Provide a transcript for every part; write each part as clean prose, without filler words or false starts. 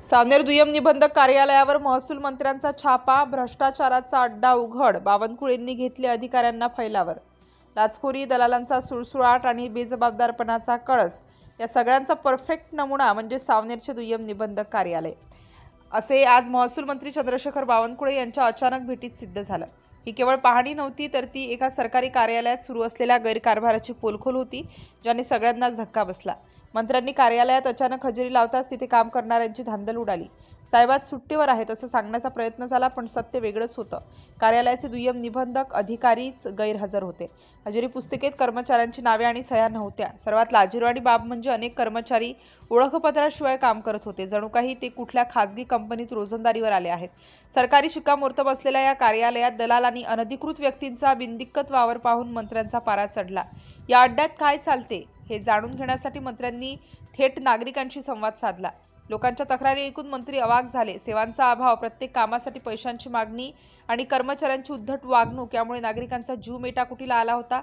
सावनेर दुय्यम निबंधक कार्यालयावर महसूल मंत्र्यांचा छापा, भ्रष्टाचाराचा अड्डा उघड, बावनकुळेंनी घेतले अधिकाऱ्यांना फैलावर। लाचखोरी, दलालांचा सुळसुळाट आणि बेजबाबदारपणाचा कळस या सगळ्यांचा परफेक्ट नमुना म्हणजे सावनेरचे दुय्यम निबंधक कार्यालय असे आज महसूल मंत्री चंद्रशेखर बावनकुळे यांच्या अचानक भेटीत सिद्ध झालं। ही केवळ पाहणी नव्हती तर ती एका सरकारी कार्यालयात सुरू असलेल्या गैरकारभाराची पोलखोल होती, ज्याने सगळ्यांनाच धक्का बसला। मंत्र्यांनी कार्यालयात अचानक हजेरी लावताच तिथे काम करणाऱ्यांची धांदल उडाली। साहेब आज सुट्टीवर आहेत असं सांगण्याचा प्रयत्न झाला, पण सत्य वेगळंच होतं। कार्यालयाचे दुय्यम निबंधक अधिकारीच गैरहजर होते। हजेरी पुस्तिकेत कर्मचाऱ्यांची नावे आणि सह्या नव्हत्या। सर्वात लाजिरवाणी बाब म्हणजे अनेक कर्मचारी ओळखपत्राशिवाय काम करत होते, जणू काही ते कुठल्या खासगी कंपनीत रोजंदारीवर आले आहेत। सरकारी शिक्कामोर्तब असलेल्या या कार्यालयात दलाल आणि अनधिकृत व्यक्तींचा बिनदिक्कत वावर पाहून मंत्र्यांचा पारा चढला। या अड्ड्यात काय चालते हे जाणून घेण्यासाठी मंत्र्यांनी थेट नागरिकांशी संवाद साधला। लोकांच्या तक्रारी ऐकून मंत्री अवाक झाले। सेवांचा अभाव, प्रत्येक कामासाठी पैशांची मागणी आणि कर्मचाऱ्यांची उद्धट वागणूक यामुळे नागरिकांचा जीव मेटाकुटीला आला होता।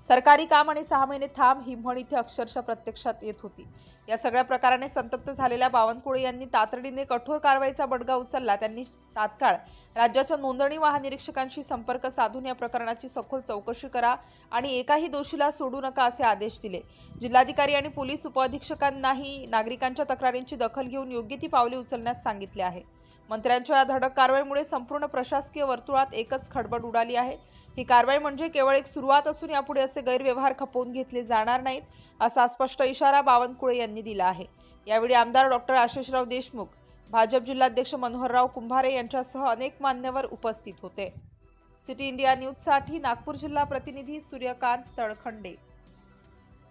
सरकारी काम आणि 6 महिने थांब ही म्हण इथे अक्षरशः प्रत्यक्षात येत होती। या सगळ्या प्रकाराने संतप्त झालेल्या बावनकुळे यांनी तातडीने कठोर कारवाईचा बडगा उचलला। त्यांनी तात्काळ राज्याच्या नोंदणी महानिरीक्षकांशी संपर्क साधून या प्रकरणाची सखोल चौकशी करा आणि एकाही दोषीला सोडू नका असे आदेश दिले। जिल्हाधिकारी आणि पोलीस उपअधीक्षकांनाही नागरिकांच्या तक्रारींची दखल घेऊन योग्य ती पावले उचलण्यास सांगितले आहे। मंत्र्यांच्या या धडक कारवाईमुळे संपूर्ण प्रशासकीय वर्तुळात एकच खळबळ उडाली आहे। ही कारवाई म्हणजे केवळ एक सुरुवात असून यापुढे असे गैरव्यवहार खपवून घेतले जाणार नाहीत असा स्पष्ट इशारा बावनकुळे यांनी दिला आहे। यावेळी आमदार डॉक्टर आशिषराव देशमुख, भाजप जिल्हाध्यक्ष मनोहरराव कुंभारे यांच्यासह अनेक मान्यवर उपस्थित होते। सिटी इंडिया न्यूजसाठी नागपूर जिल्हा प्रतिनिधी सूर्यकांत तळखंडे।